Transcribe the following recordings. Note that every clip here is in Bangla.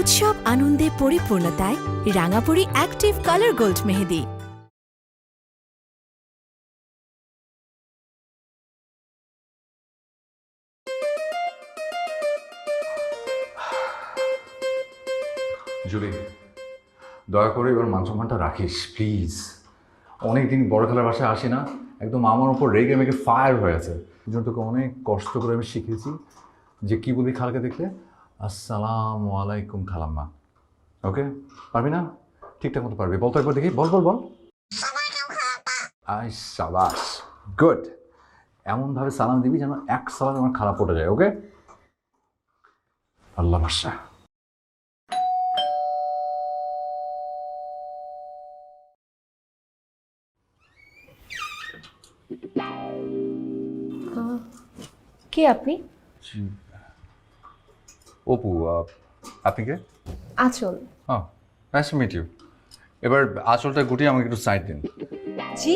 উৎসব আনন্দে পরিপূর্ণতায় রাঙাপুরি অ্যাক্টিভ কালার গোল্ড মেহেদি। জুলি, দয়া করে এবার মান সম্মানটা রাখিস প্লিজ। অনেকদিন বড় খেলার বাসায় আসি না, একদম আমার উপর রেগে মেগে ফায়ার হয়ে আছে। এই জন্য তোকে অনেক কষ্ট করে আমি শিখেছি যে কী বলবি খালাকে দেখলে, আসসালামু আলাইকুম খালাম্মা। ওকে, পারবি না? ঠিকঠাক মতো পারবি, বল তো একবার দেখি, বল বল বল। আই সাবাস, গুড। এমনভাবে সালাম দিবি যেন এক সালাম আমার খারাপ পড়ে যায়। ওকে, আল্লাহ বাসা। কে আপনি? অপু, আপনি কে? আঁচল। হ্যাঁ, নাইস টু মিট ইউ। এবার আঁচলটা গুটিয়ে আমাকে একটু সাইড দিন। জি?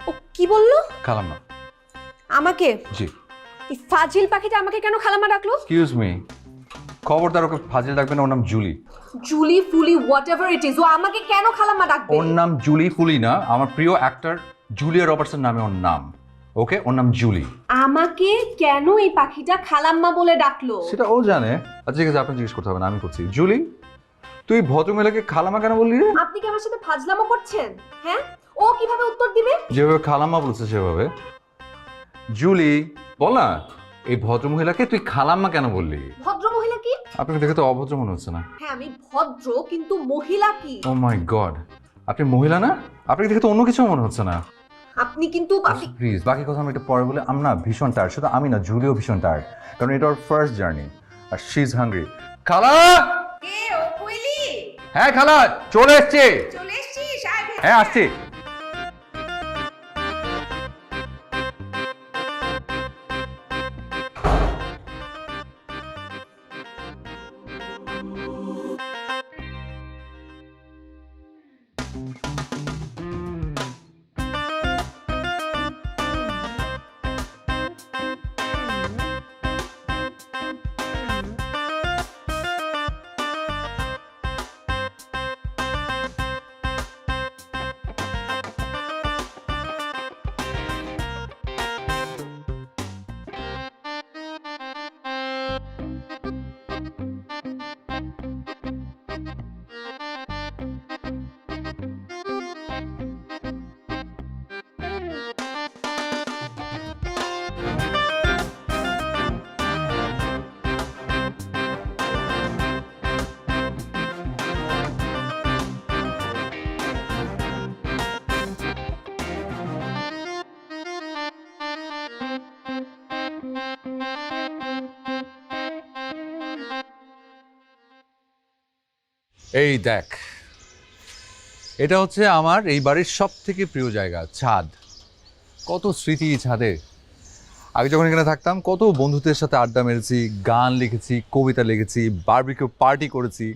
ও কি বললো? খালাম্মা। আমাকে? জি। এই ফাজিল পাখিটা আমাকে কেন খালাম্মা ডাকলো? এক্সকিউজ মি, খবরদার ওকে ফাজিল ডাকবেন না, ওর নাম Julie. Julie fully whatever it is, ও আমাকে কেন খালাম্মা ডাকবে? ওর নাম জুলি ফুলি না, আমার প্রিয় অ্যাক্টর জুলিয়া রবার্টসন নামে ওর নাম। ওকে, ওর নাম জুলি। আমাকে কেন এই পাখিটা খালাম্মা বলে ডাকলো? সেটা ও জানে। আচ্ছা ঠিক আছে, আপনি জিজ্ঞেস করতে হবে না, আমি করছি। জুলি, তুই ভদ্রমহিলাকে খালাম্মা কেন বললি রে? আপনি কি আমার সাথে ফাজলামো করছেন? হ্যাঁ, ও কিভাবে উত্তর দিবে? যেভাবে খালাম্মা বলছে সেভাবে। জুলি, বল না, এই ভদ্রমহিলাকে তুই খালাম্মা কেন বললি? ভদ্র মহিলা কি? আপনাকে দেখে তো অভদ্র মনে হচ্ছে না। হ্যাঁ আমি ভদ্র, কিন্তু মহিলা কি? ও মাই গড, আপনি মহিলা না? আপনাকে দেখে তো অন্য কিছু মনে হচ্ছে না। আপনি কিন্তু প্লিজ, বাকি কথা আমি একটু পরে বলে। আমি না ভীষণ টায়ার্ড, শুধু আমি না, জুলিও ভীষণ টায়ার্ড, কারণ এটা ওর ফার্স্ট জার্নি আর শি ইজ হাংরি। খালা! কে? ও কইলি? হ্যাঁ খালা, চলে এসছি। চলে এসেছিস? আয় ভেতরে। হ্যাঁ আসছি। এই দেখ, এটা হচ্ছে আমার এই বাড়ির সব থেকে প্রিয় জায়গা, ছাদ। কত স্মৃতি ছাদে। আগে যখন এখানে থাকতাম কত বন্ধুদের সাথে আড্ডা মেরেছি, গান লিখেছি, কবিতা লিখেছি, বারবিকিউ পার্টি করেছি,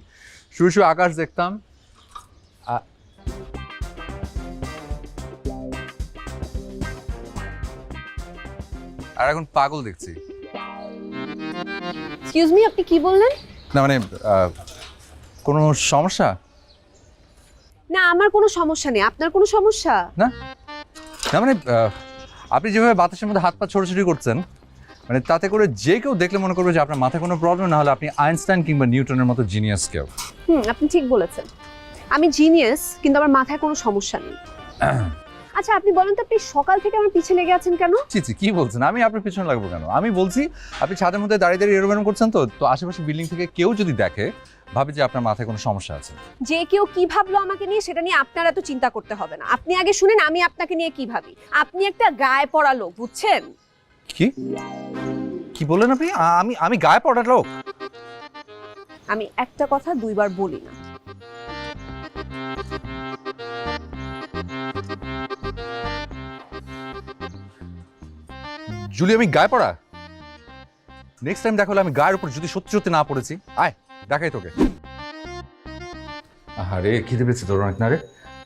শুয়ে শুয়ে আকাশ দেখতাম। আর এখন পাগল দেখছি। এক্সকিউজ মি, আপনি কি বললেন? না মানে কোনো সমস্যা? না, আমার কোনো সমস্যা নেই। আপনার কোনো সমস্যা? না না মানে আপনি যেভাবে বাতাসের মধ্যে হাত পা ছোটাছুটি করছেন, মানে তাতে করে যে কেউ দেখলে মনে করবে যে আপনার মাথায় কোনো প্রবলেম, না হলে আপনি আইনস্টাইন কিংবা নিউটনের মতো জিনিয়াস কেউ। আপনি ঠিক বলেছেন। আমি জিনিয়াস, কিন্তু আমার মাথায় কোনো সমস্যা নেই। আচ্ছা আপনি বলেন তো, আপনি সকাল থেকে আমার পিছে লেগে আছেন কেন? ছি ছি, কি বলছেন? আমি আপনার পিছনে লাগবো কেন? আমি বলছি আপনি ছাদের মধ্যে দাঁড়িয়ে দাঁড়িয়ে এরোবেরম করছেন, তো আশেপাশে বিল্ডিং থেকে কেউ যদি দেখে ভাবে যে আপনার মাথায় কোনো সমস্যা আছে। যে কেউ কি ভাবলো আমাকে নিয়ে, সেটা নিয়ে আপনার এত চিন্তা করতে হবে না। আপনি আগে শুনেন আমি আপনাকে নিয়ে কি ভাবি। আপনি একটা গায়ে পড়া লোক, বুঝছেন? কি কি বললেন আপনি? আমি গায়ে পড়া লোক? আমি একটা কথা দুইবার বলি না। জুলি, আমি গায়ে পড়া? নেক্সট টাইম দেখা হলে আমি গায়ের উপর যদি সত্যি সত্যি না পড়েছি, আয় দেখাই তোকে। আরে খিদে পেয়েছে তোর অনেক না রে?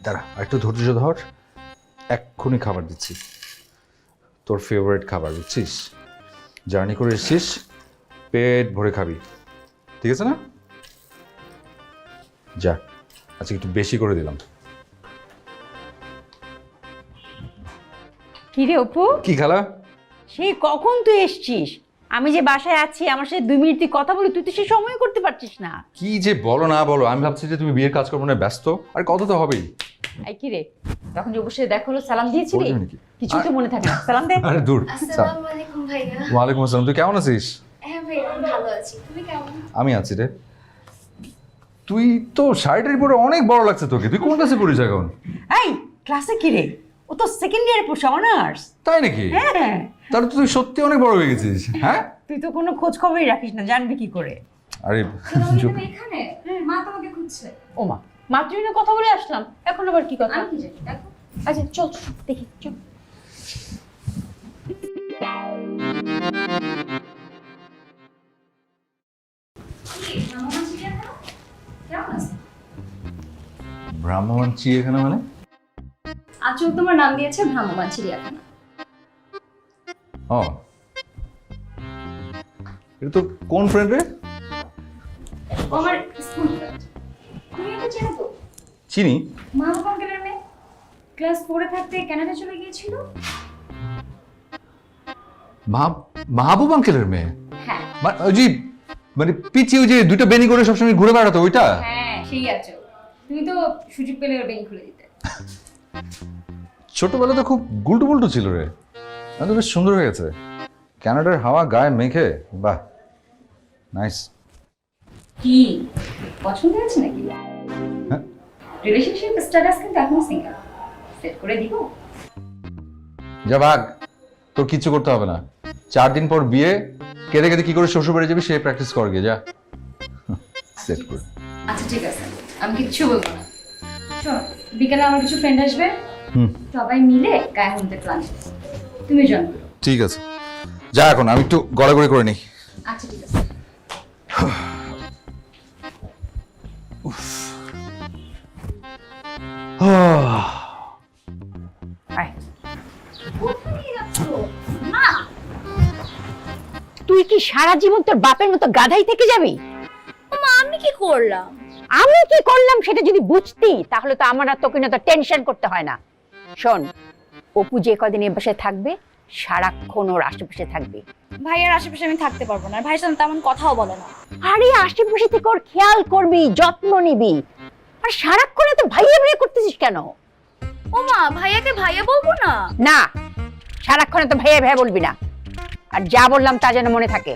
দাঁড়া, একটু ধৈর্য ধর, এক্ষুনি খাবার দিচ্ছি, তোর ফেভারিট খাবার, বুঝছিস? জার্নি করে এসেছিস, পেট ভরে খাবি, ঠিক আছে না? যা, আজকে একটু বেশি করে দিলাম। কি রে অপু, কি খালা? সেই কখন তুই এসছিস? আমি যে বাসায় আছি, আমার সাথে 2 মিনিট তুই কথা বলি, তুই তো সে সময় করতে পারছিস না। কি যে বলো না বলো, আমি ভাবছি যে তুমি বিয়ের কাজ করবো না, ব্যস্ত, আর কত তো হবেই। এই কি রে, তখন যে অপুর সাথে দেখা হলো, সালাম দিয়েছিলি? বলবি নাকি? কিছু তো মনে থাকে না, সালাম দে। আরে দূর। আসসালামু আলাইকুম ভাইয়া। ওয়ালাইকুম আসসালাম, তুই কেমন আছিস? হ্যাঁ ভাইয়া, আমি ভালো আছি। তুমি কেমন? আমি আছি রে। তুই তো শাড়িটার পরে অনেক বড় লাগছে তোকে, তুই কোন ক্লাসে পড়িস এখন? এই ক্লাসে কি রে? ও তো সেকেন্ড ইয়ারে পড়ছে, অনার্স। তাই নাকি? হ্যাঁ। তাহলে তো তুই সত্যি অনেক বড় হয়ে গেছিস। হ্যাঁ, তুই তো কোনো খোঁজ খবরই রাখিস না, জানবি কি করে? আরে তুমি এখানে? মা তোমাকে খুঁজছে। ও মা, মাত্রই না কথা বলে আসলাম, এখন আবার কি কথা? আমি কি জানি, দেখো। আচ্ছা চল চল, দেখি চল। কি মামা চিড়িয়াখানা? কেমন আছে? ভ্রাম্যমাণ চিড়িয়াখানা মানে? আচল তোমার নাম দিয়েছে ভ্রাম্যমাণ চিড়িয়াখানা। ও, এটা তো কোন ফ্রেন্ড রে? ও আমার স্কুল ফ্রেন্ড। তুমি ওকে চেনো তো? চিনি। মাহবুব আঙ্কেলের মেয়ে। ক্লাস 4 এ থাকতে কানাডা চলে গিয়েছিল। মাহবুব আঙ্কেলের মেয়ে? হ্যাঁ। ওই যে মানে পিচি, ওই যে দুটো বেনি করে সবসময় ঘুরে বেড়াতো, ওইটা? হ্যাঁ, সেই আচল। তুমি তো সুযোগ পেলে ওর ব্যাংক খুলে দিতে। ছোটবেলা তো খুব গুলটু বুলটু ছিল রে, এখন তো বেশ সুন্দর হয়ে গেছে। কানাডার হাওয়া গায়ে মেখে, বাহ, নাইস। কি পছন্দ হয়েছে নাকি? হ্যাঁ। রিলেশনশিপ স্ট্যাটাস কিন্তু এখনো সিঙ্গেল। সেট করে দিব? যা ভাগ, তোর কিচ্ছু করতে হবে না। 4 দিন পর বিয়ে, কেঁদে কেঁদে কি করে শ্বশুর বাড়ি যাবি সে প্র্যাকটিস কর গিয়ে, যা সেট করে। আচ্ছা ঠিক আছে, আমি কিচ্ছু বলবো না। শোনো, বিকেলে আমার কিছু ফ্রেন্ড আসবে, সবাই মিলে গায়ে হলুদে প্ল্যান করছি। তুমি জয়েন করো। ঠিক আছে, যা, এখন আমি একটু গড়াগড়ি করে নিই। আচ্ছা ঠিক আছে। আয়। কোথায় যাচ্ছো? মা, তুই কি সারা জীবন তোর বাপের মতো গাধাই থেকে যাবি? মা আমি কি করলাম? আমি কি করলাম সেটা যদি বুঝতি, তাহলে তো আমার আর তোকে না তো টেনশন করতে হয় না। শোন, অপু যে কদিন এ বাসায় থাকবে, সারাক্ষণ ওর আশেপাশে থাকবে। ভাইয়ের আশেপাশে আমি থাকতে পারবো না, ভাইয়ের সাথে তেমন কথাও বলে না। আরে আশেপাশে থেকে ওর খেয়াল করবি, যত্ন নিবি। আর সারাক্ষণ এত ভাইয়া ভাইয়া করতেছিস কেন? ও মা, ভাইয়াকে ভাইয়া বলবো না? না, সারাক্ষণ এত ভাইয়া ভাইয়া বলবি না, আর যা বললাম তা যেন মনে থাকে।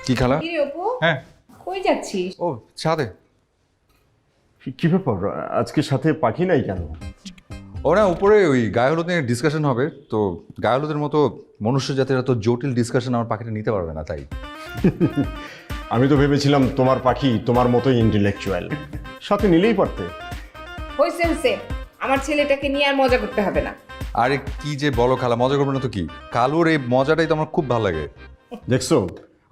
কি খালা? কি রে অপু, হ্যাঁ। কই যাচ্ছিস? ও, ছাদে। কি ব্যাপার, আজকে সাথে পাখি নাই কেন? ও না, উপরে ওই গায়ে হলুদ নিয়ে ডিসকাশন হবে, তো গায়ে হলুদের মতো মনুষ্য জাতির এত জটিল ডিসকাশন আমার পাখিটা নিতে পারবে না, তাই। আমি তো ভেবেছিলাম তোমার পাখি তোমার মতোই ইন্টেলেকচুয়াল, সাথে নিলেই পারতে। হয়েছে হয়েছে, আমার ছেলেটাকে নিয়ে আর মজা করতে হবে না। আরে কি যে বলো খালা, মজা করবে না তো কি? কালুর এই মজাটাই তো আমার খুব ভালো লাগে। দেখছো,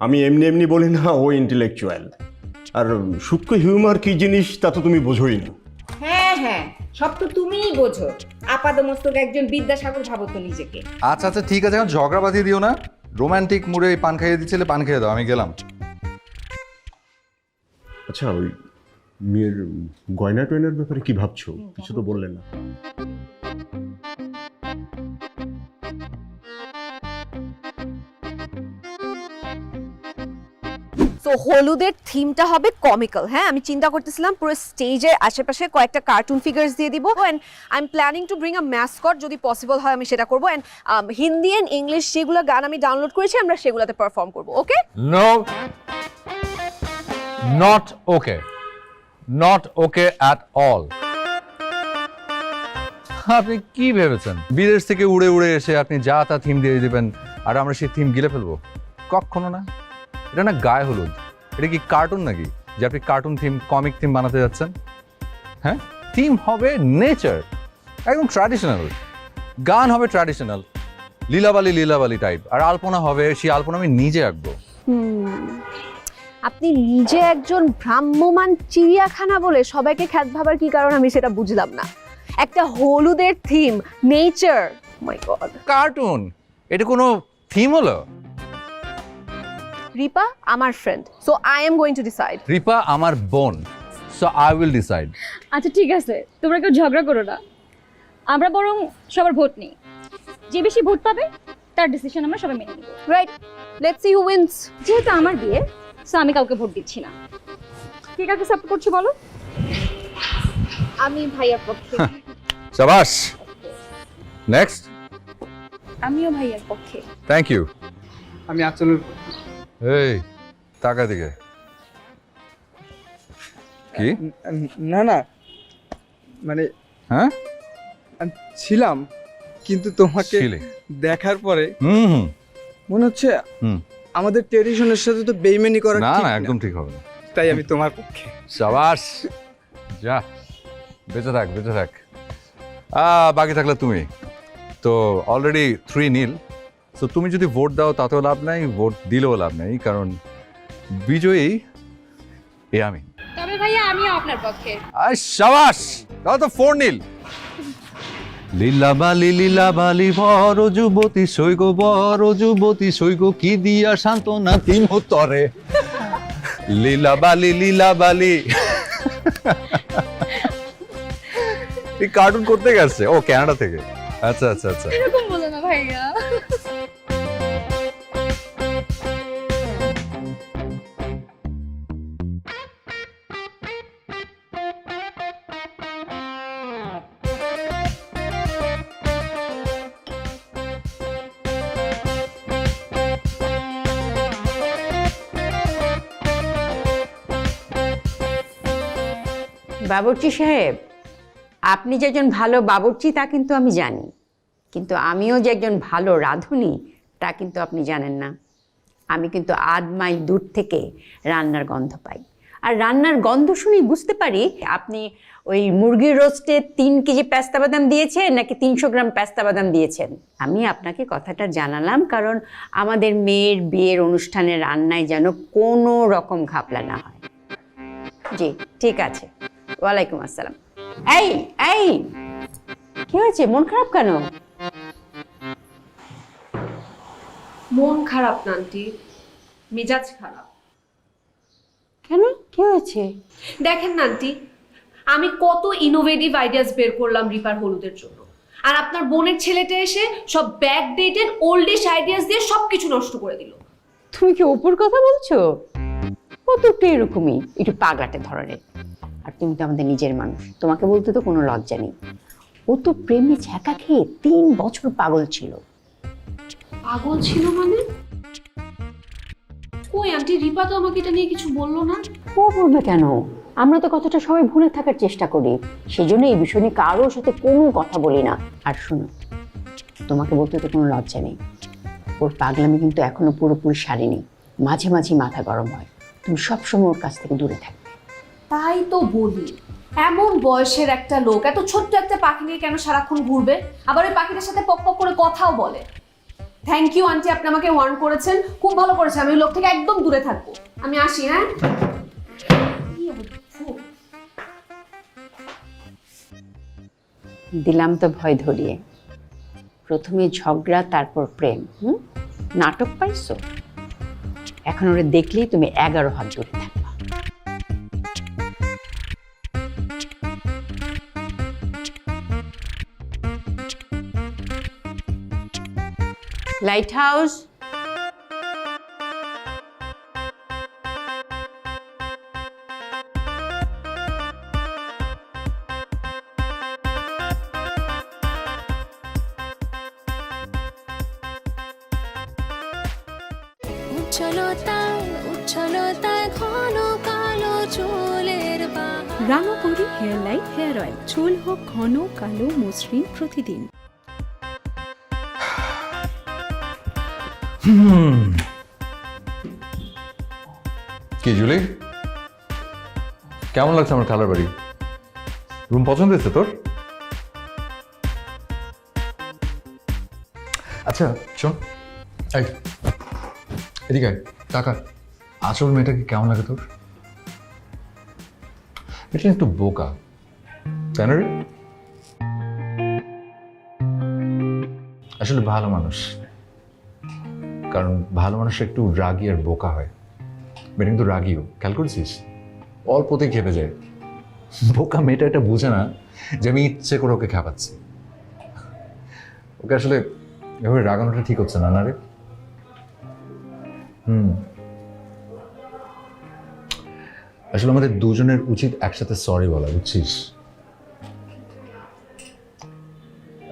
আমি এমনি এমনি বলি না ও ইন্টেলেকচুয়াল, আর সূক্ষ্ম হিউমার কি জিনিস তা তো তুমি বোঝোই না। হ্যাঁ হ্যাঁ, সব তো তুমিই বোঝো। আপাদমস্তক একজন বিদ্যাসাগর ভাবো তো নিজেকে। আচ্ছা আচ্ছা ঠিক আছে, এখন ঝগড়া বাঁধিয়ে দিও না। রোমান্টিক মুডে পান খাইয়ে দিচ্ছিলে, পান খেয়ে দাও, আমি গেলাম। আচ্ছা, ওই মেয়ের গয়না টয়নার ব্যাপারে কি ভাবছো? কিছু তো বললে না। তো হলুদের থিমটা হবে কমিক্যাল। হ্যাঁ, আমি চিন্তা করতেছিলাম পুরো স্টেজের আশেপাশে কয়েকটা কার্টুন ফিগার্স দিয়ে দিব, and I am planning to bring a mascot, যদি পসিবল হয় আমি সেটা করবো। অ্যান্ড হিন্দি অ্যান্ড ইংলিশ যেগুলো গান আমি ডাউনলোড করেছি আমরা সেগুলোতে পারফর্ম করবো। Okay? No, not okay, not okay at all. আপনি কি ভেবেছেন বিদেশ থেকে উড়ে উড়ে এসে আপনি যা তা থিম দিয়ে দিবেন আর আমরা সেই থিম গিলে ফেলবো? কখনো না। এটা না গায়ে হলুদ, এটা কি কার্টুন নাকি যে আপনি কার্টুন থিম, কমিক থিম বানাতে যাচ্ছেন? হ্যাঁ, থিম হবে নেচার, একদম ট্র্যাডিশনাল। গান হবে ট্র্যাডিশনাল, লীলাবালি লীলাবালি টাইপ, আর আলপনা হবে সেই আলপনা আমি নিজে আঁকবো। আপনি নিজে একজন ভ্রাম্যমান চিড়িয়াখানা বলে সবাইকে খ্যাত ভাবার কি কারণ আমি সেটা বুঝলাম না। একটা হলুদের থিম নেচার, মাই গড। কার্টুন, এটা কোনো থিম হলো? রিপা আমার friend, so I am going to decide. Ripa আমার বোন, সো আই উইল ডিসাইড। আচ্ছা ঠিক আছে, তোমরা কেউ ঝগড়া করো না, আমরা বরং সবার ভোট নিই, যে বেশি ভোট পাবে তার ডিসিশন আমরা সবাই মেনে নিব। Right, let's see who wins. যেহেতু আমার বিয়ে, সো আমি কাউকে ভোট দিচ্ছি না। কে কাকে সাপোর্ট করছো বলো? আমি ভাইয়ার পক্ষে। শাবাশ। নেক্সট। আমিও ভাইয়ার পক্ষে। Thank you. আমি আচলের এই টাকা দিকে কি? না না, মানে হ্যাঁ আমি ছিলাম, কিন্তু তোমাকে ছিলে? দেখার পরে হুম মনে হচ্ছে হুম। আমাদের ট্রেডিশনের সাথে তো বেইমানি করা না ঠিক না, না। একদম ঠিক হবে না। তাই আমি তোমার পক্ষে। শাবাশ, যা বেঁচে থাক বেঁচে থাক। বাকি থাকলে তুমি তো অলরেডি 3-0, সো তুমি যদি ভোট দাও তাতেও লাভ নাই, ভোট দিলেও লাভ নাই, কারণ বিজয়ী এ আমি। তবে ভাইয়া আমিও আপনার পক্ষে। আর শাবাশ, তাহলে তো 4-0। লীলাবালি বড় যুবতী সৈগ, বড় যুবতী সৈগ, কি দিয়া সান্ত্বনা তিন তরে। লীলাবালি এই কার্টুন করতে গেছে ও কানাডা থেকে। আচ্ছা আচ্ছা আচ্ছা। এরকম বলো না ভাইয়া। বাবুর্চি সাহেব, আপনি যে একজন ভালো বাবুর্চি তা কিন্তু আমি জানি, কিন্তু আমিও যে একজন ভালো রাঁধুনি তা কিন্তু আপনি জানেন না। আমি কিন্তু আধ মাইল দূর থেকে রান্নার গন্ধ পাই, আর রান্নার গন্ধ শুনেই বুঝতে পারি আপনি ওই মুরগির রোস্টে 3 কেজি পেস্তা বাদাম দিয়েছেন নাকি 300 গ্রাম পেস্তা বাদাম দিয়েছেন। আমি আপনাকে কথাটা জানালাম কারণ আমাদের মেয়ের বিয়ের অনুষ্ঠানে রান্নায় যেন কোনো রকম ঘাপলা না হয়। জি ঠিক আছে, ওয়ালাইকুম আসসালাম। এই এই কি হয়েছে, মন খারাপ কেন? মন খারাপ না আন্টি, মেজাজ খারাপ। কেন, কি হয়েছে? দেখেন না আন্টি, আমি কত ইনোভেটিভ আইডিয়াস বের করলাম রিপার হলুদের জন্য, আর আপনার বোনের ছেলেটা এসে সব ব্যাকডেটেড ওল্ডিশ আইডিয়াস দিয়ে সবকিছু নষ্ট করে দিল। তুমি কি ওপর কথা বলছো? ও তো একটু এরকমই, একটু পাগলাটে ধরনের। আর তুমি তো আমাদের নিজের মানুষ, তোমাকে বলতে তো কোনো লজ্জা নেই। ও তো প্রেমে ছ্যাঁকা খেয়ে 3 বছর পাগল ছিল। পাগল ছিল মানে? কই আন্টি, রিপা তো আমাকে এটা নিয়ে কিছু বললো না। ও বলবে কেন? আমরা তো কথাটা সবাই ভুলে থাকার চেষ্টা করি, সেজন্য এই বিষয় নিয়ে কারোর সাথে কোনো কথা বলি না। আর শোনো, তোমাকে বলতে তো কোনো লজ্জা নেই, ওর পাগলামি কিন্তু এখনো পুরোপুরি সারেনি, মাঝে মাঝে মাথা গরম হয়। তুমি সবসময় ওর কাছ থেকে দূরে থাকবে। তাই তো বলি, এমন বয়সের একটা লোক এত ছোট্ট একটা পাখি নিয়ে কেন সারাক্ষণ ঘুরবে, আবার ওই পাখিটার সাথে পক পক করে কথাও বলে। থ্যাংক ইউ আন্টি, আপনি আমাকে ওয়ার্ন করেছেন, খুব ভালো করেছেন। আমি ওই লোক থেকে একদম দূরে থাকবো। আমি আসি। হ্যাঁ, দিলাম তো ভয় ধরিয়ে, প্রথমে ঝগড়া তারপর প্রেম। নাটক পাইছো? এখন ওরা দেখলেই তুমি 11 হাত দূরে থাকবা। লাইট হাউস, উচ্ছলতায় ঘন কালো চুলের রাঙাপুরি হেয়ার লাইট হেয়ার অয়েল, চুল হোক ঘন কালো মসৃণ প্রতিদিন। কি জুলি, কেমন লাগছে আমার কালার বাড়ি? রুম পছন্দ হয়েছে তোর? আচ্ছা শোন, এই এদিকে আয়, টাকা আসল মেয়েটাকে কেমন লাগে তোর? এটা একটু বোকা, তাই না রে? আসলে ভালো মানুষ, কারণ ভালো মানুষ একটু রাগী আর বোকা হয়। মেয়েটা কিন্তু রাগীও, খেয়াল করেছিস? অল্পতেই খেপে যায়। বোকা মেয়েটা এটা বুঝে না যে আমি ইচ্ছে করে ওকে খেপাচ্ছি। ওকে আসলে এভাবে রাগানোটা ঠিক হচ্ছে না, না রে? আসলে আমাদের দুজনের উচিত একসাথে সরি বলা, বুঝছিস?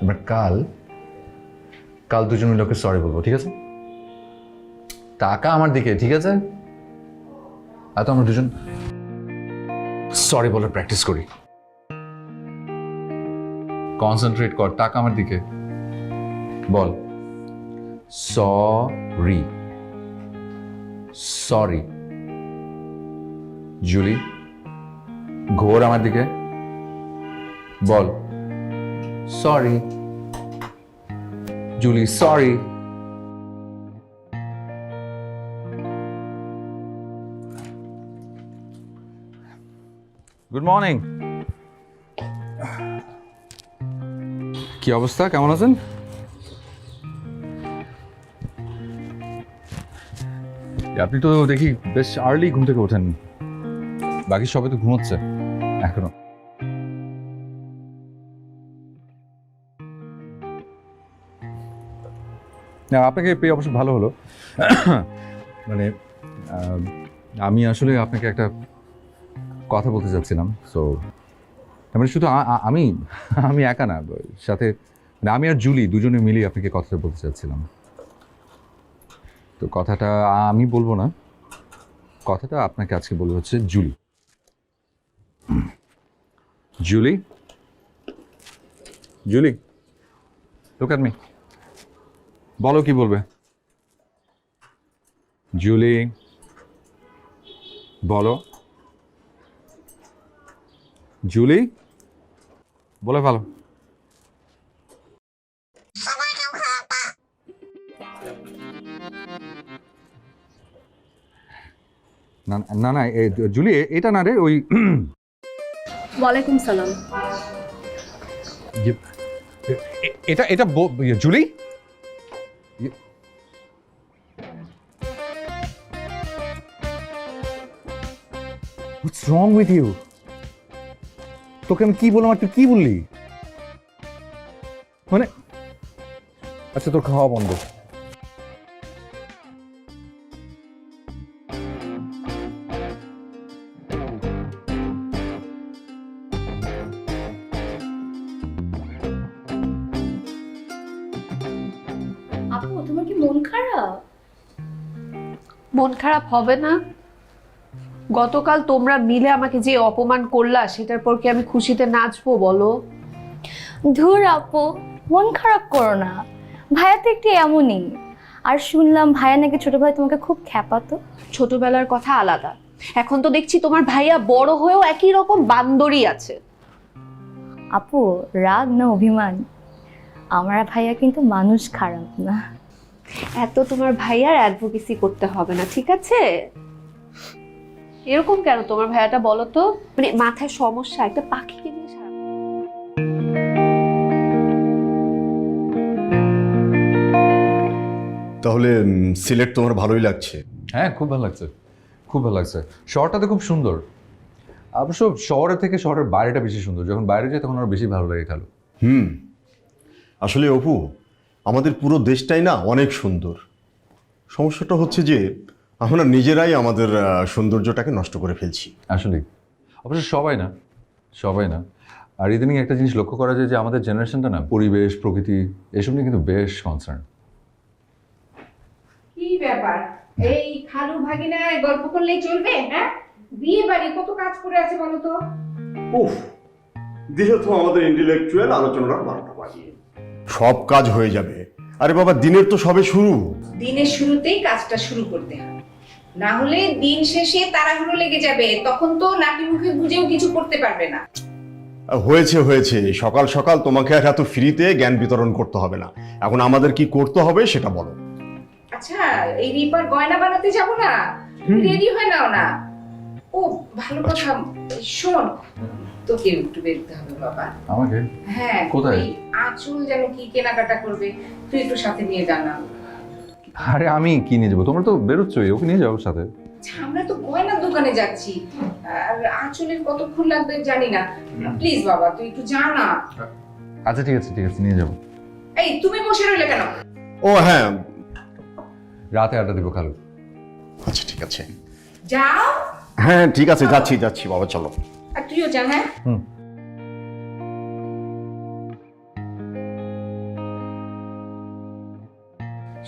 আমরা কাল দুজন মিলে ওকে সরি বলবো, ঠিক আছে? টাকা আমার দিকে, ঠিক আছে? আর তো আমরা দুজন সরি বলার প্র্যাকটিস করি। কনসেন্ট্রেট কর, টাকা আমার দিকে বল। Sorry, sorry. জুলি, ঘোর আমার দিকে বল। Sorry Julie, sorry. Good morning. কি অবস্থা, কেমন আছেন? আপনি তো দেখি বেশ আর্লি ঘুম থেকে ওঠেন, বাকি সবাই তো ঘুমোচ্ছে এখনো। না, আপনাকে পেয়ে অবশ্য ভালো হলো। মানে আমি আসলে আপনাকে একটা কথা বলতে চাচ্ছিলাম। সো মানে শুধু আমি একা না, সাথে মানে আমি আর জুলি দুজনে মিলিয়ে আপনাকে কথাটা বলতে চাচ্ছিলাম। তো কথাটা আমি বলবো না, কথাটা আপনাকে আজকে বলবো হচ্ছে Julie. Julie, Julie, look at me. বলো কি বলবে? জুলি, বলো। জুলি, বলে ভালো। না না না, জুলি এটা না রে, ওই ওয়ালাইকুম সালাম। এটা এটা Julie, What's wrong with you? তোকে আমি কি বললাম আর তুই কি বললি? মানে আচ্ছা, তোর খাওয়া বন্ধ। আপু, তোমার কি মন খারাপ? মন খারাপ হবে না? গতকাল তোমরা মিলে আমাকে যে অপমান করলা, সেটার পর কি আমি খুশিতে নাচবো বলো? ধুর আপু, মন খারাপ করো না, ভাইয়া তো একটু এমনই। আর শুনলাম ভাইয়া নাকি ছোট ভাই তোমাকে খুব খ্যাপাতো। ছোটবেলার কথা আলাদা, এখন তো দেখছি তোমার ভাইয়া বড় হয়েও একই রকম বান্দরই আছে। আপু, রাগ না অভিমান, আমার ভাইয়া কিন্তু মানুষ খারাপ না। এত তোমার ভাইয়ার অ্যাডভোকেসি করতে হবে না, ঠিক আছে? এরকম কেন তোমার ভাইয়াটা বলো তো? মানে মাথায় সমস্যা, একটা পাখিকে নিয়ে সারা। তাহলে সিলেট তোমার ভালোই লাগছে? হ্যাঁ, খুব ভালো লাগছে, খুব ভালো লাগছে। শহরটাতে খুব সুন্দর। অবশ্য শহরের থেকে শহরের বাইরেটা বেশি সুন্দর। যখন বাইরে যাই তখন আরো বেশি ভালো লাগে খেলো। আসলে অপু, আমাদের পুরো দেশটাই না অনেক সুন্দর। সমস্যাটা হচ্ছে যে আমরা নিজেরাই আমাদের সৌন্দর্যটাকে নষ্ট করে ফেলছি। আসলে অবশ্য সবাই না। আর ইদানিং একটা জিনিস লক্ষ্য করা যায় যে আমাদের জেনারেশনটা না পরিবেশ, প্রকৃতি এসব নিয়ে কিন্তু বেশ কনসার্ন। কি ব্যাপার, এই খালু ভাগিনায় গল্প করলেই চলবে? হ্যাঁ, বিয়ে বাড়ি কত কাজ করে আছে বলো তো। উফ, দিলে তো আমাদের ইন্টেলেকচুয়াল আলোচনাটা 12টা বাজিয়ে সব কাজ হয়ে যাবে। আরে বাবা, দিনের তো সবে শুরু। দিনের শুরুতেই কাজটা শুরু করতে হবে, না হলে দিন শেষে তাড়াহুড়ো লেগে যাবে, তখন তো নাকি মুখে বুঝেও কিছু করতে পারবে না। হয়েছে, সকাল সকাল তোমাকে আর এত ফ্রিতে জ্ঞান বিতরণ করতে হবে না। এখন আমাদের কি করতে হবে সেটা বলো। আচ্ছা, এই রিপার গয়না বানাতে যাব না, রেডি হয়ে নাও না। ও ভালো কথা, শোন, তোকে একটু বেরোতে হবে বাবা। আমাকে? হ্যাঁ, কোথায়? ওই আঁচল যেন কি কেনাকাটা করবে, তুই একটু সাথে নিয়ে জানা। আরে আমি কি নিয়ে যাবো? তোমরা তো বেরোচ্ছই, ওকে নিয়ে যাবো সাথে। আমরা তো গয়নার দোকানে যাচ্ছি, আর আঁচলের কতক্ষণ লাগবে জানি না। প্লিজ বাবা, তুই একটু জানা। আচ্ছা ঠিক আছে, ঠিক আছে, নিয়ে যাবো। এই তুমি বসে রইলে কেন? ও হ্যাঁ, রাতে আড্ডা দিব খালু। আচ্ছা ঠিক আছে। যাও। হ্যাঁ ঠিক আছে, যাচ্ছি যাচ্ছি বাবা, চলো। আর তুইও যা। হ্যাঁ,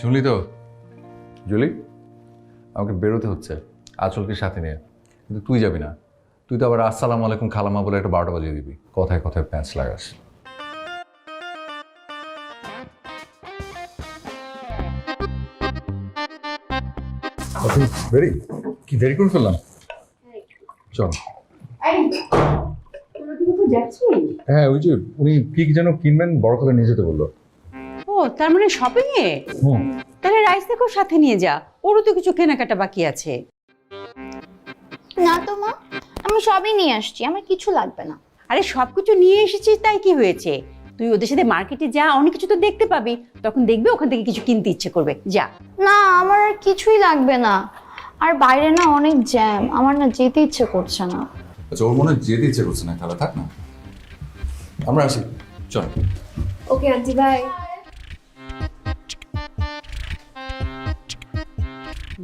শুনলি তো জুলি, আমাকে বেরোতে হচ্ছে আঁচলকে সাথে নিয়ে, কিন্তু তুই যাবি না। তুই তো আবার আসসালামু আলাইকুম খালামা বলে একটা 12টা বাজিয়ে দিবি, কথায় কথায় প্যাঁচ লাগাস। রেডি? কি দেরি করে ফেললাম? চল। হ্যাঁ, ওই যে উনি কি যেন কিনবেন, বড় করে নিয়ে যেতে বললো। ও তার মানে শপিং এ? তাহলে রাইসাকেও সাথে নিয়ে যা, ওরও তো কিছু কেনাকাটা বাকি আছে। না তো মা, আমি সবই নিয়ে আসছি, আমার কিছু লাগবে না। আরে সবকিছু নিয়ে এসেছিস তাই কি হয়েছে? তুই ওদের সাথে মার্কেটে যা, অনেক কিছু তো দেখতে পাবি, তখন দেখবি ওখান থেকে কিছু কিনতে ইচ্ছে করবে। যা। না, আমার আর কিছুই লাগবে না। আর বাইরে না অনেক জ্যাম, আমার না যেতে ইচ্ছে করছে না। আচ্ছা, ওর মনে হয় যেতে ইচ্ছে করছে না, খালা থাক না, আমরা আসি, চল। Okay aunty, bye.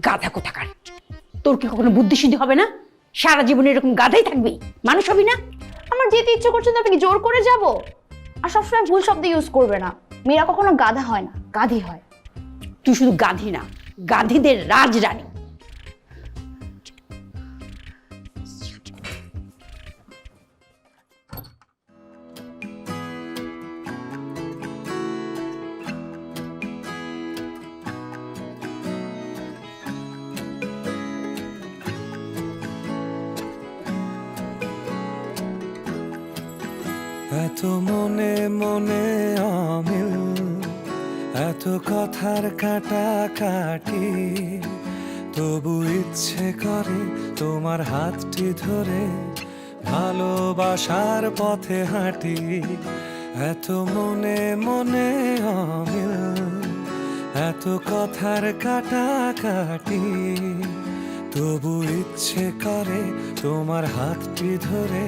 গাধা কোথাকার, তোর কি কখনো বুদ্ধি শুদ্ধি হবে না? সারা জীবন এরকম গাধাই থাকবি, মানুষ হবি না? আমার যেতে ইচ্ছে করছে না, আপনি জোর করে যাব? আর সবসময় ভুল শব্দ ইউজ করবে না। মেয়েরা কখনো গাধা হয় না, গাধি হয়। তুই শুধু গাধি না, গাধিদের রাজরানী। এত মনে মনে অমিল, এত কথার কাটাকাটি, তবু ইচ্ছে করে তোমার হাতটি ধরে ভালোবাসার পথে হাঁটি। এত মনে মনে অমিল, এত কথার কাটাকাটি, তবু ইচ্ছে করে তোমার হাতটি ধরে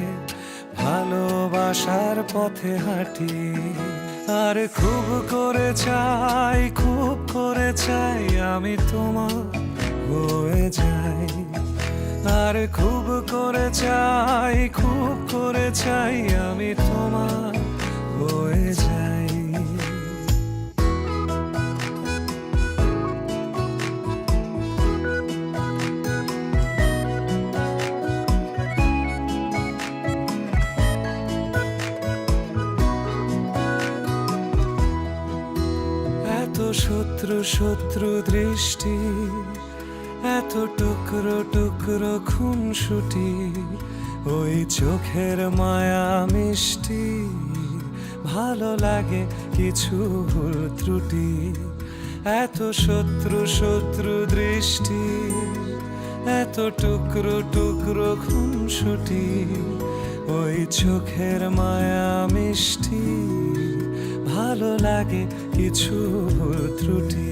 ভালোবাসার পথে হাঁটি। আর খুব করে চাই, খুব করে চাই আমি তোমার হয়ে যাই। আর খুব করে চাই, খুব করে চাই আমি তোমার হয়ে যাই। শত্রু শত্রু দৃষ্টি, এত টুকরো টুকরো খুনসুটি, ওই চোখের মায়া মিষ্টি, ভালো লাগে কিছু ভুল ত্রুটি। এত শত্রু শত্রু দৃষ্টি, এত টুকরো টুকরো খুনসুটি, ওই চোখের মায়া মিষ্টি, ভালো লাগে কিছু ভুল ত্রুটি।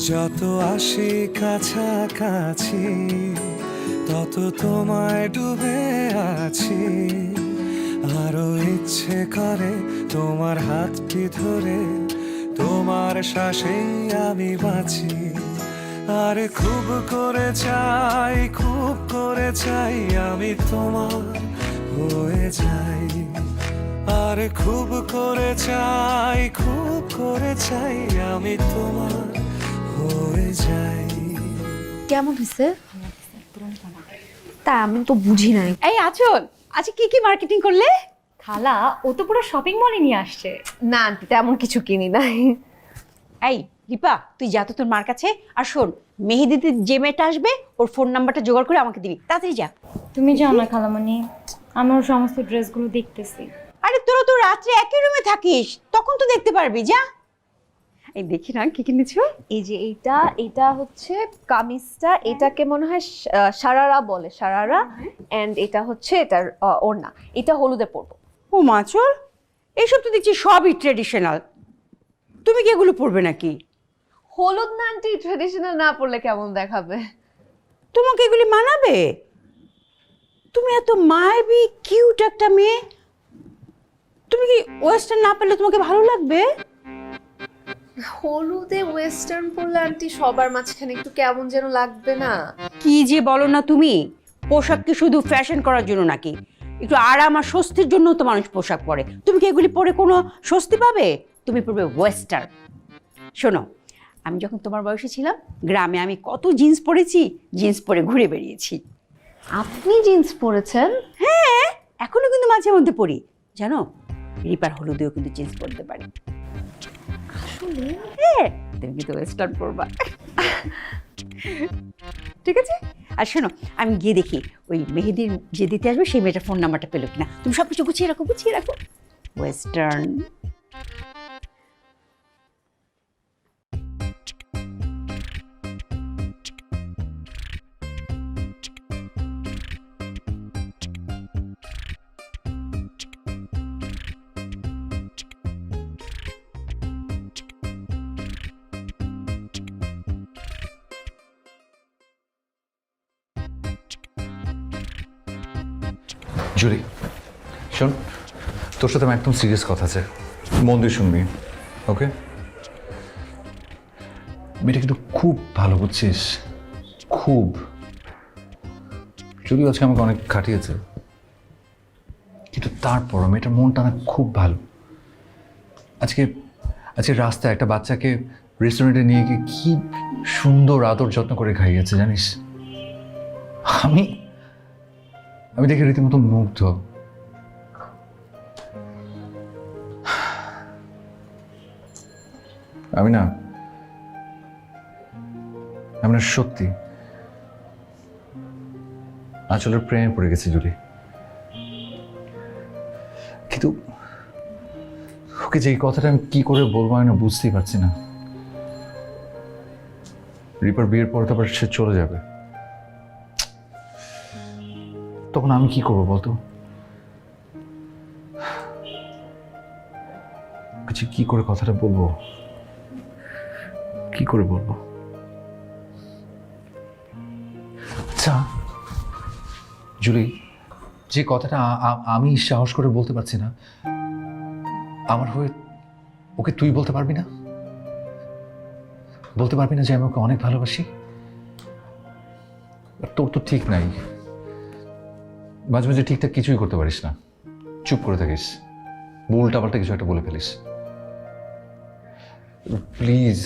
যত আসি কাছাকাছি, তত তোমায় ডুবে আছি। আরো ইচ্ছে করে তোমার হাতটি ধরে তোমার শ্বাসেই আমি বাঁচি। আর খুব করে চাই, খুব করে চাই আমি তোমার হয়ে যাই। আর খুব করে চাই, খুব করে চাই আমি তোমার হয়ে যাই। কেমন হয়েছে? তা আমি তো বুঝি নাই। এই আচল, আচ্ছা কি কি মার্কেটিং করলে? খালা, ও তো পুরো শপিং মলে নিয়ে আসছে। না আন্টি, তেমন কিছু কিনি নাই। এই রিপা, তুই যা তো তোর মার কাছে। আর শোন, মেহেদিতে যে মেয়েটা আসবে ওর ফোন নাম্বারটা জোগাড় করে আমাকে দিবি, তাড়াতাড়ি যা। তুমি যাও না খালামণি, আমার সমস্ত ড্রেসগুলো দেখতেছি। আরে তোরা তো রাত্রে একই রুমে থাকিস, তখন তো দেখতে পারবি, যা। এই দেখি না কি কিনেছো। এই যে এটা হচ্ছে কামিজটা, এটাকে মনে হয় সারারা বলে, সারারা। এন্ড এটা হচ্ছে এটার ওড়না, এটা হলুদে পরবো। ও মাচল, এইসব তো দেখছি সবই ট্রেডিশনাল, তুমি কি এগুলো পরবে নাকি? হলুদ না আন্টি, ট্রেডিশনাল না পরলে কেমন দেখাবে? তোমাকে এগুলি মানাবে? তুমি এত মায়াবী কিউট একটা মেয়ে, তুমি কি ওয়েস্টার্ন না পেলে তোমাকে ভালো লাগবে? হলুদে ওয়েস্টার্ন পরলে আন্টি সবার মাঝখানে একটু কেমন যেন লাগবে না? কি যে বলো না তুমি, পোশাক কি শুধু ফ্যাশন করার জন্য নাকি? একটু আরাম আর স্বস্তির জন্য তো মানুষ পোশাক পরে। তুমি কি এগুলি পরে কোনো স্বস্তি পাবে? তুমি পরবে ওয়েস্টার্ন। শোনো, আমি যখন তোমার বয়সে ছিলাম গ্রামে আমি কত জিন্স পরেছি, জিন্স পরে ঘুরে বেরিয়েছি। আপনি জিন্স পরেছেন? হ্যাঁ, এখনো কিন্তু মাঝে মধ্যে পরি। জানো, রিপার হলুদেও কিন্তু জিন্স পরতে পারি। হ্যাঁ, তুমি কিন্তু ওয়েস্টার্ন পরবা। ঠিক আছে। আর শোনো, আমি গিয়ে দেখি ওই মেহেদির যে দিতে আসবে সেই মেয়েটার ফোন নাম্বারটা পেলো কিনা। তুমি সব কিছু গুছিয়ে রাখো, গুছিয়ে রাখো। ওয়েস্টার্ন। জুলি শোন, তোর সাথে আমার একদম সিরিয়াস কথা আছে, মন দিয়ে শুনবি, ওকে? মেয়েটা কিন্তু খুব ভালো, বুঝছিস? খুব। যদিও আজকে আমাকে অনেক খাটিয়েছে, কিন্তু তারপর মেয়েটার মনটা না খুব ভালো। আজকে রাস্তায় একটা বাচ্চাকে রেস্টুরেন্টে নিয়ে গিয়ে কি সুন্দর আদর যত্ন করে খাইয়েছে জানিস? আমি দেখে রীতিমতো মুগ্ধ। আমি না সত্যি আঁচলের প্রেমে পড়ে গেছি জুলি। কিন্তু ওকে যে কথাটা আমি কি করে বলবো আমি না বুঝতেই পারছি না। রিপার বিয়ের পরে তো আবার সে চলে যাবে, তখন আমি কি করবো বলতো? কিছু কি করে কথাটা বলবো, কি করে বলবো? আচ্ছা জুলি, যে কথাটা আমি সাহস করে বলতে পারছি না, আমার হয়ে ওকে তুই বলতে পারবি না? বলতে পারবি না যে আমি ওকে অনেক ভালোবাসি? তোর তো ঠিক নাই, মাঝে মাঝে ঠিকঠাক কিছুই করতে পারিস না, চুপ করে থাকিস, উল্টাপাল্টা কিছু একটা বলে ফেলিস। প্লিজ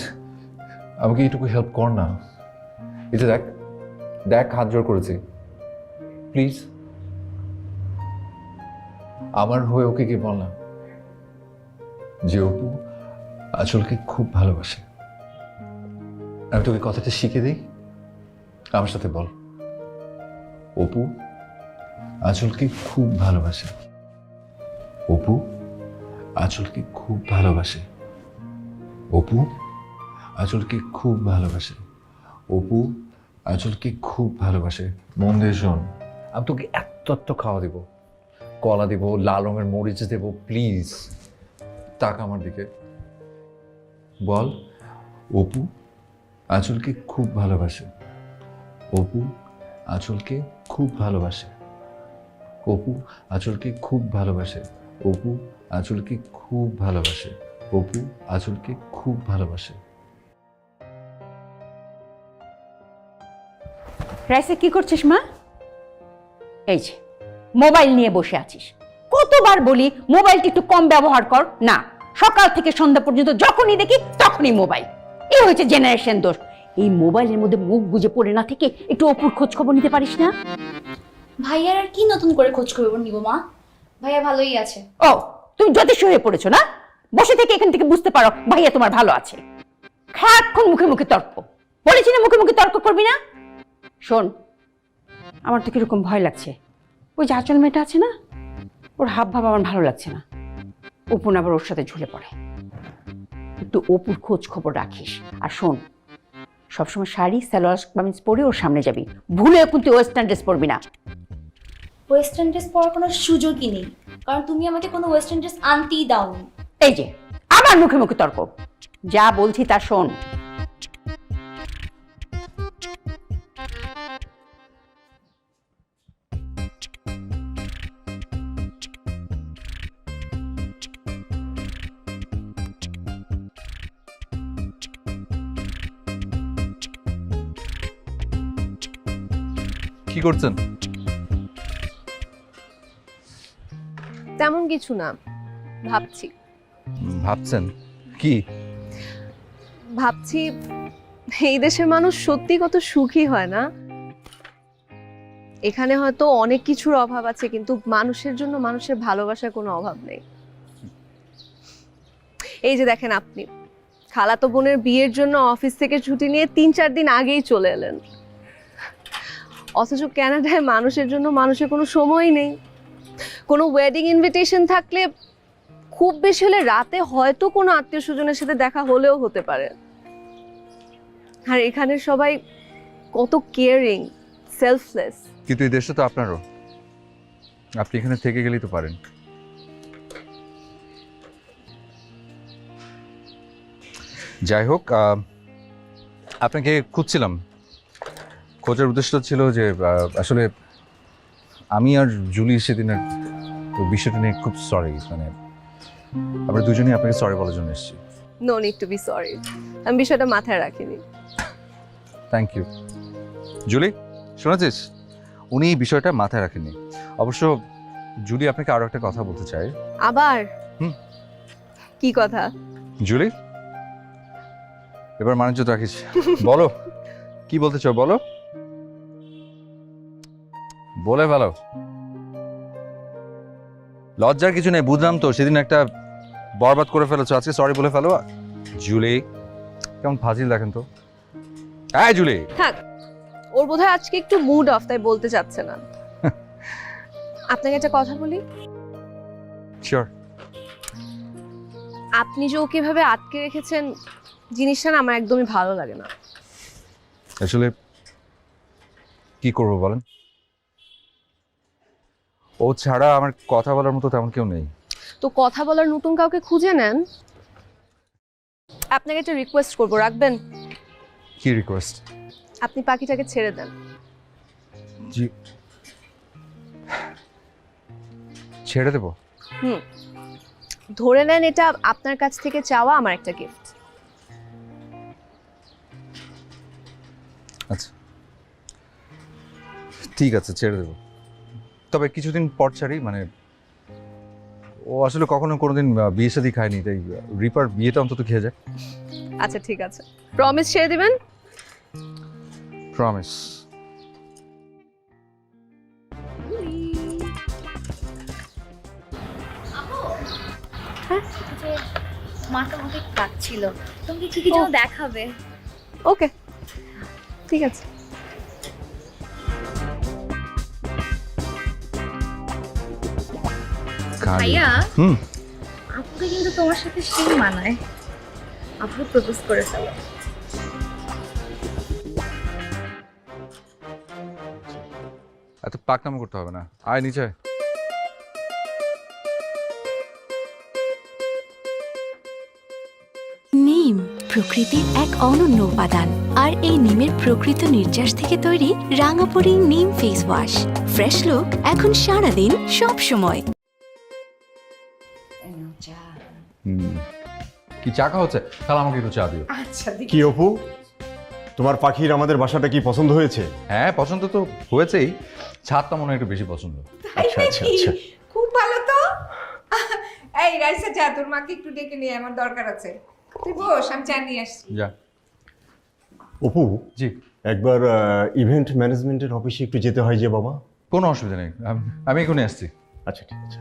আমাকে এইটুকু হেল্প কর না। এই যে দেখ হাত জোর করেছি, প্লিজ আমার হয়ে ওকে কি বল না যে অপু আঁচলকে খুব ভালোবাসে। আমি তোকে কথাটা শিখে দিই, আমার সাথে বল, অপু আঁচলকে খুব ভালোবাসে, অপু আঁচলকে খুব ভালোবাসে, অপু আঁচলকে খুব ভালোবাসে, অপু আঁচলকে খুব ভালোবাসে। মন দিয়ে শোন, আমি তোকে এত খাওয়া দেবো, কলা দেবো, লাল রঙের মরিচ দেবো, প্লিজ তাক আমার দিকে, বল অপু আঁচলকে খুব ভালোবাসে, অপু আঁচলকে খুব ভালোবাসে, অপু আঁচলকে খুব ভালোবাসে, অপু আঁচলকে খুব ভালোবাসে, অপু আঁচলকে খুব ভালোবাসে। রাইসে কি করছিস মা? এই যে মোবাইল নিয়ে বসে আছিস। কতবার বলি মোবাইলটা একটু কম ব্যবহার কর। না, সকাল থেকে সন্ধ্যা পর্যন্ত যখনই দেখি তখনই মোবাইল। এই হয়েছে জেনারেশন দোষ। এই মোবাইলের মধ্যে মুখ গুজে পড়ে না থেকে একটু অপুর খোঁজ খবর নিতে পারিস না? ভাইয়ার আর কি নতুন করে খোঁজ খবর নিব মা? ভাইয়া ভালোই আছে। ও, তুমি জ্যোতিষ হয়ে পড়েছো না? বসে থেকে এখান থেকে বুঝতে পারো ভাইয়া তোমার ভালো আছে। সারাক্ষণ মুখে মুখে তর্ক। বলেছি না মুখে মুখে তর্ক করবি না। শোন, আমার তো কিরকম ভয় লাগছে। ওই যে আঁচল মেয়েটা আছে না, ওর হাব ভাব আমার ভালো লাগছে না। উপন আবার ওর সাথে ঝুলে পড়ে। একটু অপুর খোঁজ খবর রাখিস। আর শোন, সবসময় শাড়ি সালোয়ার কামিজ পরে ওর সামনে যাবি, ভুলেও কিন্তু ওয়েস্টার্ন ড্রেস পরবি না। ওয়েস্টার্ন ড্রেস পরার কোনো সুযোগই নেই, কারণ তুমি আমাকে কোনো ওয়েস্টার্ন ড্রেস আনতেই দাওনি। এই যে আমার মুখে মুখে তর্ক, যা বলছি তা শোন। কি করছেন? তেমন কিছু না, ভাবছি ভাবছেন কি? ভাবছি এই দেশের মানুষ সত্যি কত সুখী হয় না। এখানে হয়তো অনেক কিছুর অভাব আছে, কিন্তু মানুষের জন্য মানুষের ভালোবাসার কোনো অভাব নেই। এই যে দেখেন, আপনি খালাতো বোনের বিয়ের জন্য অফিস থেকে ছুটি নিয়ে 3-4 দিন আগেই চলে এলেন, অথচ কানাডায় মানুষের জন্য মানুষের কোনো সময়ই নেই। কোনো ওয়েডিং ইনভিটেশন থাকলে খুব বেশি হলে রাতে হয়তো কোনো আত্মীয় স্বজনের সাথে দেখা হলেও হতে পারে। আর এখানে সবাই কত কেয়ারিং, সেলফলেস। কিন্তু এই দেশটা তো আপনারও, আপনি এখানে থেকে গেলেই তো পারেন। যাই হোক, আপনাকে খুঁজছিলাম। খোঁজার উদ্দেশ্য ছিল যে আসলে আমি আর জুলি সেদিনের বিষয়টা নিয়ে খুব সরি, মানে আমরা দুজনেই আপনাকে সরি বলার জন্য এসেছি। No need to be sorry, আমি বিষয়টা মাথায় রাখিনি। Thank you. জুলি, শুনেছিস, উনি এই বিষয়টা মাথায় রাখেননি। অবশ্য জুলি আপনাকে আরো একটা কথা বলতে চাই। আবার? হুম। কি কথা? জুলি, এবার মানুষ রাখিস, বলো কি বলতে চাও, বলো, বলে ফেলো। লজ্জার কিছু নেই, বুঝলাম তো সেদিন একটা বরবাদ করে ফেলেছো, আজকে সরি বলে ফেলো। জুলি, কেমন ফাজিল দেখেন তো। হ্যাঁ জুলি, থাক, ওর বোধহয় আজকে একটু মুড অফ, তাই বলতে চাচ্ছে না। আপনাকে একটা কথা বলি। শিওর। আপনি যে ওকে এভাবে আটকে রেখেছেন, জিনিসটা না আমার একদমই ভালো লাগে না। আসলে কি করবো বলেন, ও ছাড়া আমার কথা বলার মতো তেমন কেউ নেই। তো কথা বলার নতুন কাউকে খুঁজে নেন। আপনাকে একটা রিকোয়েস্ট করবো, রাখবেন? কি রিকোয়েস্ট? আপনি পাখিটাকে ছেড়ে দেন। জি, ছেড়ে দেবো? ধরে নেন এটা আপনার কাছ থেকে চাওয়া আমার একটা গিফট। আচ্ছা ঠিক আছে, ছেড়ে দেবো, তবে কিছুদিন পর ছাড়ি। মানে ও আসলে কখনো কোনোদিন বিয়ে শাদী খায়নি, তাই রিপার বিয়েটা অন্তত খেয়ে যায়। আচ্ছা ঠিক আছে, প্রমিস ছেড়ে দিবেন? প্রমিস। মা তোমাকে ডাকছিল, তোমাকে কি কি যেন দেখাবে। ওকে ঠিক আছে। ভাইয়া, হুম, আপুকে কিন্তু তোমার সাথে সেই মানায়, আপুকে প্রপোজ করে ফেলো। এত পাকনামো করতে হবে না, আয় নিচে। নিম প্রকৃতির এক অনন্য উপাদান, আর এই নিমের প্রকৃত নির্যাস থেকে তৈরি রাঙাপড়ি নিম ফেস ওয়াশ। ফ্রেশ লুক এখন সারাদিন সব সময়। কি চা খাওয়া হচ্ছে? তাহলে আমাকে একটু চা দিও। আচ্ছা কি অপু, তোমার পাখির আমাদের বাসাটা কি পছন্দ হয়েছে? হ্যাঁ পছন্দ তো হয়েছেই, ছাদটা মনে হয় একটু বেশি পছন্দ। আচ্ছা আচ্ছা আচ্ছা। খুব ভালো তো। এই রাইসা যা, তোর মাকে একটু ডেকে নিয়ে আমার দরকার আছে। তুই বস, আমি চা নিয়ে আসছি। যা। অপু, জি। একবার ইভেন্ট ম্যানেজমেন্টের অফিসে একটু যেতে হয় যে বাবা। কোনো অসুবিধা নেই, আমি এখনই আসছি। আচ্ছা ঠিক আছে।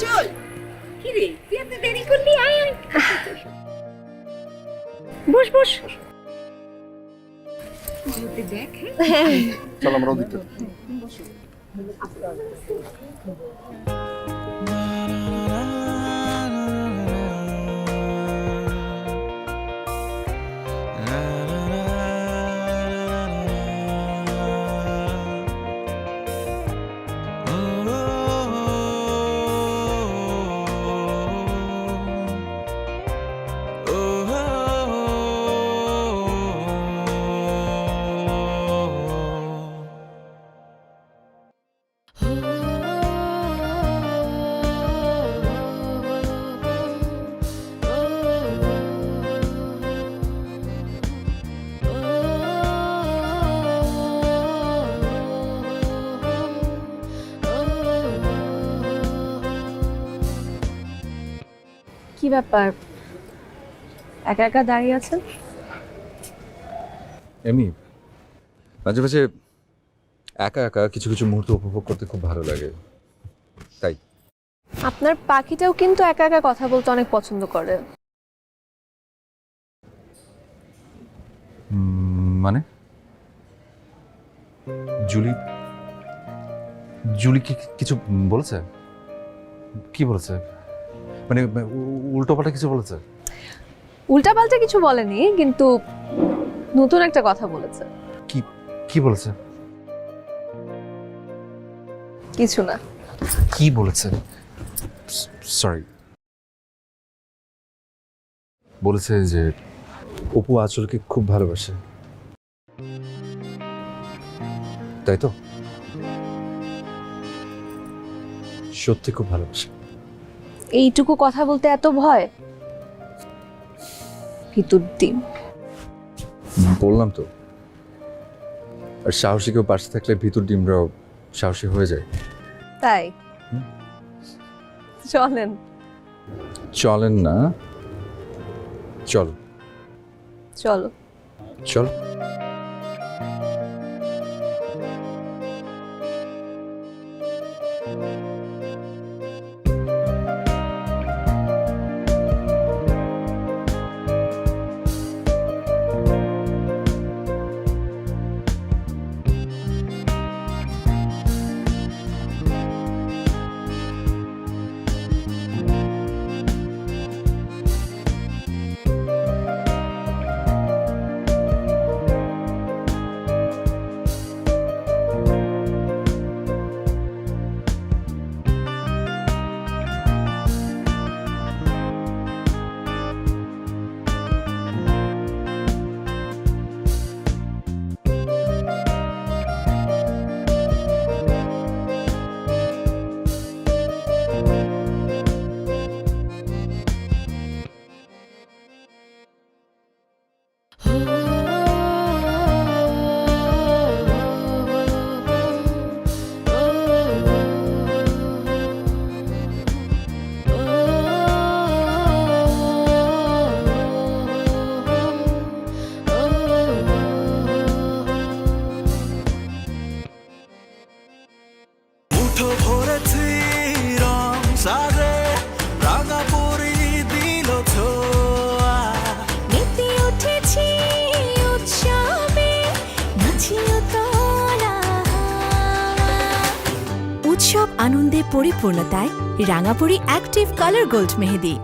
চল কি রে তুই এত দেরি করলি আয় আয় বস বস চল আমরা ওদিকে কি ব্যাপার একা একা দাঁড়িয়ে আছেন? এমনি মাঝে মাঝে একা একা কিছু কিছু মুহূর্ত উপভোগ করতে খুব ভালো লাগে, তাই। আপনার পাখিটাও কিন্তু একা একা কথা বলতে অনেক পছন্দ করে। মানে জুলি জুলি কি কিছু বলেছে? কি বলেছে? মানে উল্টোপাল্টা কিছু বলেছে? উল্টাপাল্টা কিছু বলেনি, কিন্তু নতুন একটা কথা বলেছে। কি কি বলেছে? কিছু না। কি বলেছে? সরি। বলেছে যে অপু আঁচলকে খুব ভালোবাসে, তাই তো? সত্যি খুব ভালোবাসে। এইটুকু কথা বলতে এত ভয়? ভিতর ডিম। বললাম তো, আর সাহসী কেউ পাশে থাকলে ভিতর ডিমরাও সাহসী হয়ে যায়। তাই চলেন। চলেন না, চলো চলো চলো। উৎসব আনন্দে পরিপূর্ণতায় রাঙাপুরি অ্যাক্টিভ কালার গোল্ড মেহেদি।